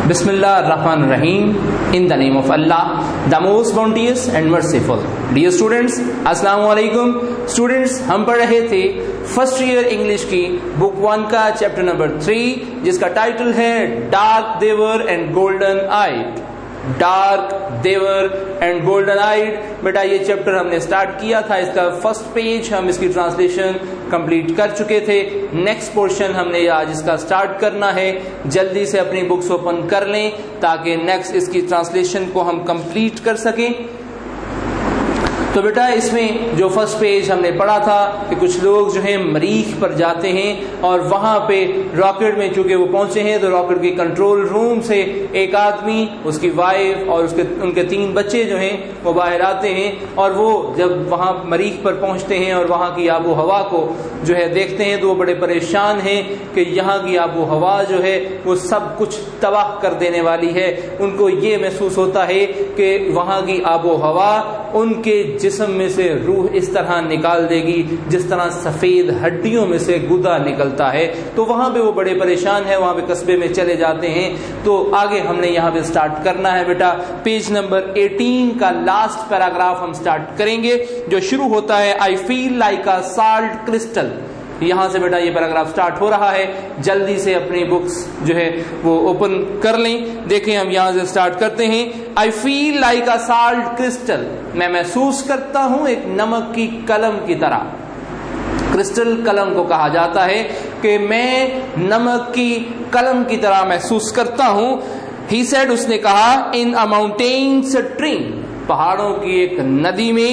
Bismillah ar-Rahman ar-Rahim. In the name of Allah, the most bounteous and merciful. Dear students, Assalamu alaikum. Students, ہم پڑھ رہے تھے first year English کی بک 1 کا chapter number 3 جس کا ٹائٹل ہے dark they were and golden eyed. Dark they were and golden eyed. بیٹا یہ چیپٹر ہم نے سٹارٹ کیا تھا, اس کا فرسٹ پیج ہم اس کی ٹرانسلیشن کمپلیٹ کر چکے تھے. نیکسٹ پورشن ہم نے آج اس کا سٹارٹ کرنا ہے. جلدی سے اپنی بکس اوپن کر لیں تاکہ نیکسٹ اس کی ٹرانسلیشن کو ہم کمپلیٹ کر سکیں. تو بیٹا اس میں جو فرسٹ پیج ہم نے پڑھا تھا کہ کچھ لوگ جو ہیں مریخ پر جاتے ہیں اور وہاں پہ راکٹ میں چونکہ وہ پہنچے ہیں تو راکٹ کے کنٹرول روم سے ایک آدمی, اس کی وائف اور ان کے 3 بچے جو ہیں وہ باہر آتے ہیں, اور وہ جب وہاں مریخ پر پہنچتے ہیں اور وہاں کی آب و ہوا کو جو ہے دیکھتے ہیں تو وہ بڑے پریشان ہیں کہ یہاں کی آب و ہوا جو ہے وہ سب کچھ تباہ کر دینے والی ہے. ان کو یہ محسوس ہوتا ہے کہ وہاں کی آب و ہوا ان کے جسم میں سے روح اس طرح نکال دے گی جس طرح سفید ہڈیوں میں سے گودا نکلتا ہے. تو وہاں پہ وہ بڑے پریشان ہیں, وہاں پہ قصبے میں چلے جاتے ہیں. تو آگے ہم نے یہاں پہ سٹارٹ کرنا ہے بیٹا. پیج نمبر 18 کا لاسٹ پیراگراف ہم سٹارٹ کریں گے جو شروع ہوتا ہے I feel like a salt crystal. یہاں سے بیٹا یہ پیراگراف سٹارٹ ہو رہا ہے. جلدی سے اپنی بکس جو ہے وہ اوپن کر لیں. دیکھیں ہم یہاں سے سٹارٹ کرتے ہیں. I feel like a salt crystal. میں محسوس کرتا ہوں ایک نمک کی قلم کی طرح. کرسٹل قلم کو کہا جاتا ہے کہ میں نمک کی قلم کی طرح محسوس کرتا ہوں. He said, اس نے کہا, in a mountain stream, پہاڑوں کی ایک ندی میں,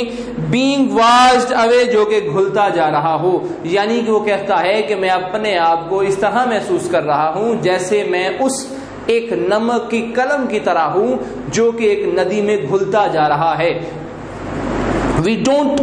being washed away, جو کہ گھلتا جا رہا ہو. یعنی کہ وہ کہتا ہے کہ میں اپنے آپ کو اس طرح محسوس کر رہا ہوں جیسے میں اس ایک نمک کی قلم کی طرح ہوں جو کہ ایک ندی میں گھلتا جا رہا ہے. We don't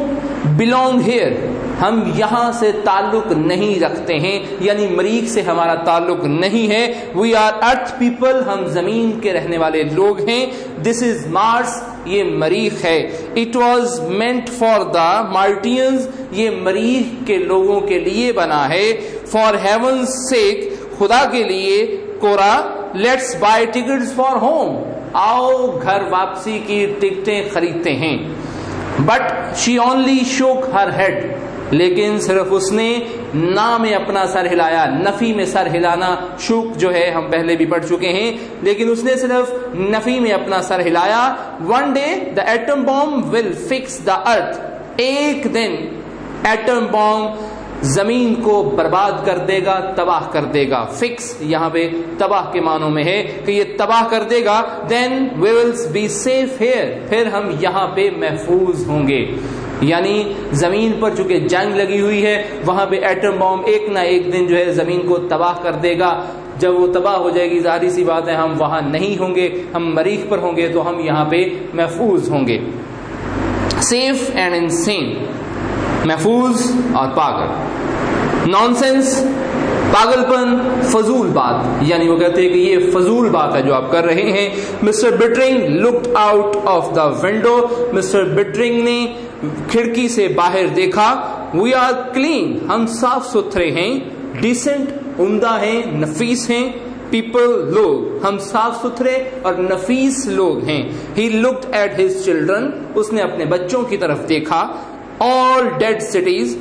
belong here. ہم یہاں سے تعلق نہیں رکھتے ہیں, یعنی مریخ سے ہمارا تعلق نہیں ہے. We are earth people. ہم زمین کے رہنے والے لوگ ہیں. This is Mars. یہ مریخ ہے. It was meant for the Martians. یہ مریخ کے لوگوں کے لیے بنا ہے. For heaven's sake, خدا کے لیے. کورا, let's buy tickets for home. آؤ گھر واپسی کی ٹکٹیں خریدتے ہیں. But she only shook her head. لیکن صرف اس نے نا میں اپنا سر ہلایا. نفی میں سر ہلانا, شوک جو ہے ہم پہلے بھی پڑھ چکے ہیں, لیکن اس نے صرف نفی میں اپنا سر ہلایا. One day the atom bomb will fix the earth. ایک دن ایٹم بم زمین کو برباد کر دے گا, تباہ کر دے گا. فکس یہاں پہ تباہ کے معنوں میں ہے کہ یہ تباہ کر دے گا. Then we will be safe here. پھر ہم یہاں پہ محفوظ ہوں گے. یعنی زمین پر چونکہ جنگ لگی ہوئی ہے وہاں پہ ایٹم بم ایک نہ ایک دن جو ہے زمین کو تباہ کر دے گا. جب وہ تباہ ہو جائے گی ظاہری سی بات ہے ہم وہاں نہیں ہوں گے, ہم مریخ پر ہوں گے تو ہم یہاں پہ محفوظ ہوں گے. سیف اینڈ انسین, محفوظ اور پاگل. نانسنس, پاگل پن, فضول بات. یعنی وہ کہتے ہیں کہ یہ فضول بات ہے جو آپ کر رہے ہیں. Mr Bittering looked out of the window. Mr Bittering نے کھڑکی سے باہر دیکھا. We are clean. ہم صاف ستھرے ہیں. ڈیسنٹ, عمدہ ہیں, نفیس ہیں. پیپل, لوگ. ہم صاف ستھرے اور نفیس لوگ ہیں. He looked at his children. اس نے اپنے بچوں کی طرف دیکھا. All dead cities,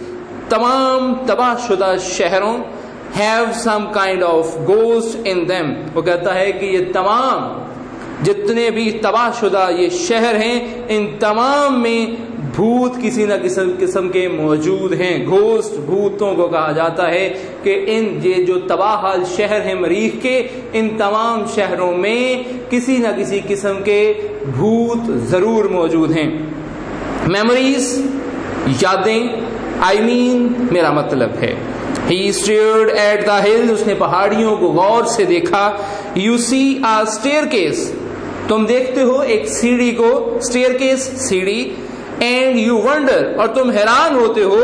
تمام تباہ شدہ شہروں, have some kind of ghost in them. وہ کہتا ہے کہ یہ تمام جتنے بھی تباہ شدہ یہ شہر ہیں ان تمام میں بھوت کسی نہ قسم کے موجود ہیں. گھوسٹ, بھوتوں کو کہا جاتا ہے کہ یہ جو تباہ حال شہر ہیں مریخ کے, ان تمام شہروں میں کسی نہ کسی قسم کے بھوت ضرور موجود ہیں. میموریز, یادیں. I mean, میرا مطلب ہے. He stared at the hills. اس نے پہاڑیوں کو غور سے دیکھا. You see a staircase. تم دیکھتے ہو ایک سیڑھی کو. staircase, سیڑھی. And you wonder, اور تم حیران ہوتے ہو,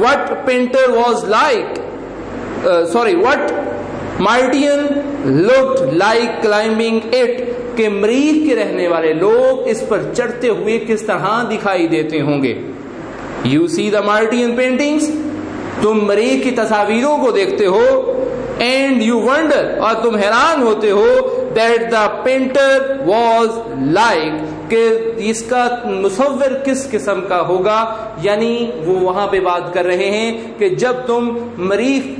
what painter was like. What Martian looked like climbing it. کہ مریخ کے رہنے والے لوگ اس پر چڑھتے ہوئے کس طرح دکھائی دیتے ہوں گے. You see the Martian paintings. تم مریخ کی تصاویروں کو دیکھتے ہو. And you wonder, اور تم حیران ہوتے ہو, that the painter was like, کہ اس کا مصور کس قسم کا ہوگا. یعنی وہ وہاں پہ بات کر رہے ہیں کہ جب تم مریخ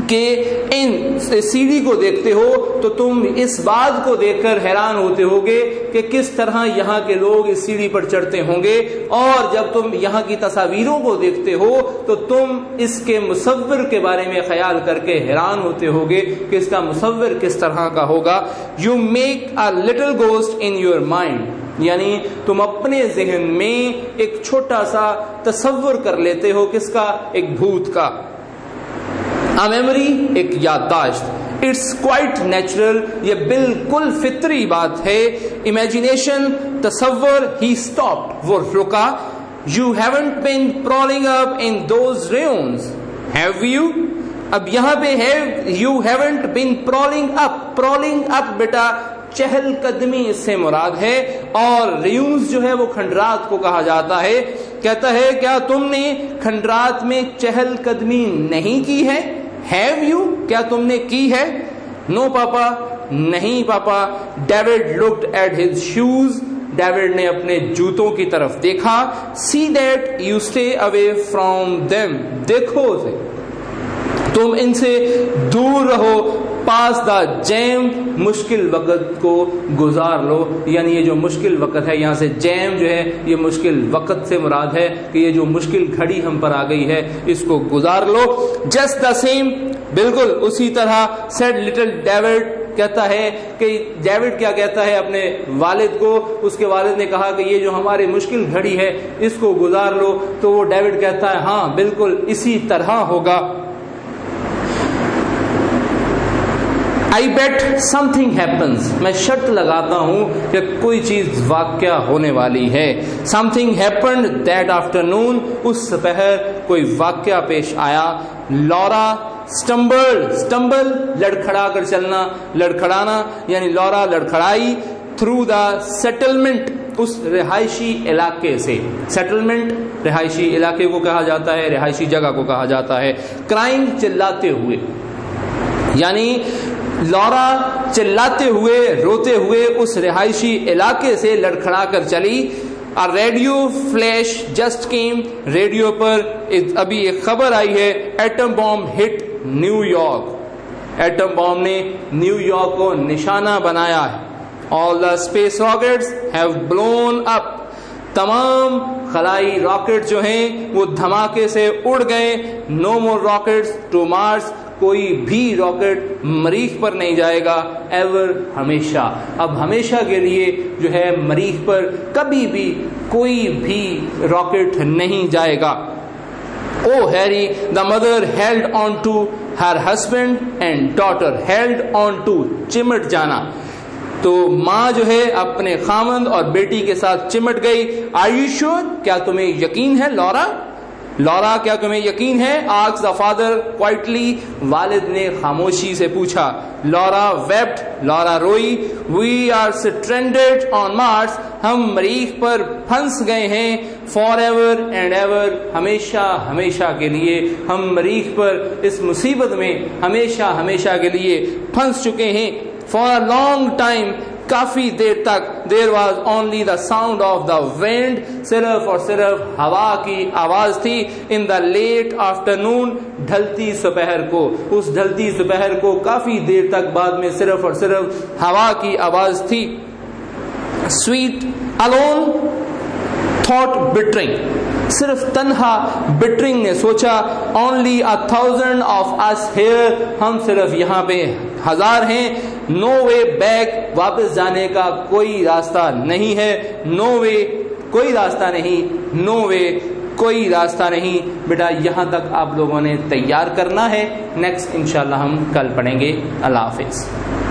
کہ ان سیڑھی کو دیکھتے ہو تو تم اس بات کو دیکھ کر حیران ہوتے ہوگے کہ کس طرح یہاں کے لوگ اس سیڑھی پر چڑھتے ہوں گے, اور جب تم یہاں کی تصاویروں کو دیکھتے ہو تو تم اس کے مصور کے بارے میں خیال کر کے حیران ہوتے ہوگے کہ اس کا مصور کس طرح کا ہوگا. You make a little ghost in your mind, یعنی تم اپنے ذہن میں ایک چھوٹا سا تصور کر لیتے ہو کس کا, ایک بھوت کا. میموری, ایک یادداشت. اٹس کوائٹ نیچرل, یہ بالکل فطری بات ہے. امیجنیشن, تصور. ہی اسٹاپڈ, وہ رکا. You haven't been prowling up in those ravines, have you. اب یہاں پہ ہے یو ہیونٹ بین پرولنگ اپ. پرولنگ اپ بیٹا چہل قدمی اس سے مراد ہے, اور ریونز جو ہے وہ کھنڈرات کو کہا جاتا ہے. کہتا ہے کیا تم نے کھنڈرات میں چہل قدمی نہیں کی ہے؟ ہیو یو, کیا تم نے کی ہے؟ نو پاپا, نہیں پاپا. David looked at his shoes, David نے اپنے جوتوں کی طرف دیکھا. See that you stay away from them, دیکھو اسے تم ان سے دور رہو. پاس دا جیم, مشکل وقت کو گزار لو. یعنی یہ جو مشکل وقت ہے, یہاں سے جیم جو ہے یہ مشکل وقت سے مراد ہے کہ یہ جو مشکل گھڑی ہم پر آ گئی ہے اس کو گزار لو. جسٹ دا سیم, بالکل اسی طرح. سیڈ لٹل ڈیوڈ, کہتا ہے کہ ڈیوڈ کیا کہتا ہے اپنے والد کو, اس کے والد نے کہا کہ یہ جو ہماری مشکل گھڑی ہے اس کو گزار لو. تو وہ ڈیوڈ کہتا ہے ہاں بالکل اسی طرح ہوگا. I bet something happens, میں شرط لگاتا ہوں کہ کوئی چیز واقعہ ہونے والی ہے. Something happened that afternoon, اس سپہر کوئی واقعہ پیش آیا. لورا stumble, لڑکھڑا کر چلنا, لڑکھڑانا, یعنی لورا لڑکھڑائی. through the settlement, اس رہائشی علاقے سے. settlement رہائشی علاقے کو کہا جاتا ہے, رہائشی جگہ کو کہا جاتا ہے. crying, چلاتے ہوئے, یعنی لورا چلاتے ہوئے روتے ہوئے اس رہائشی علاقے سے لڑکھڑا کر چلی. Radio flash just came, radio پر ابھی ایک خبر آئی ہے. Atom bomb hit New York, atom bomb نے نیو یارک کو نشانہ بنایا ہے. All the space rockets have blown up, تمام خلائی راکٹ جو ہیں وہ دھماکے سے اڑ گئے. نو مور راکٹس ٹو مارس, کوئی بھی راکٹ مریخ پر نہیں جائے گا. ایور, ہمیشہ, اب ہمیشہ کے لیے جو ہے مریخ پر کبھی بھی کوئی بھی راکٹ نہیں جائے گا. Oh Harry, the mother held on to her husband and daughter held on to, چمٹ جانا. تو ماں جو ہے اپنے خامند اور بیٹی کے ساتھ چمٹ گئی. آر یو شیور, کیا تمہیں یقین ہے لورا؟ لورا, کیا تمہیں یقین ہے؟ آسکڈ دا فادر کوائٹلی, والد نے خاموشی سے پوچھا. لورا ویپٹ, لورا روئی. وی آر سٹرینڈڈ آن مارس, ہم مریخ پر پھنس گئے ہیں. فار ایور اینڈ ایور, ہمیشہ ہمیشہ کے لیے ہم مریخ پر اس مصیبت میں ہمیشہ ہمیشہ کے لیے پھنس چکے ہیں. فار اے لانگ ٹائم, کافی دیر تک. There was only the sound of the wind, صرف اور صرف ہوا کی آواز تھی. ان دا لیٹ آفٹرنون, ڈھلتی دوپہر کو, اس ڈھلتی دوپہر کو کافی دیر تک بعد میں صرف اور صرف ہوا کی آواز تھی. سویٹ الون تھاٹ بٹرنگ, صرف تنہا بٹرنگ نے سوچا. اونلی 1000 آف اس ہیئر, ہم صرف یہاں پہ 1000 ہیں. نو وے بیک, واپس جانے کا کوئی راستہ نہیں ہے. نو وے, کوئی راستہ نہیں. نو وے, کوئی راستہ نہیں. بیٹا یہاں تک آپ لوگوں نے تیار کرنا ہے. نیکسٹ انشاءاللہ ہم کل پڑھیں گے. اللہ حافظ.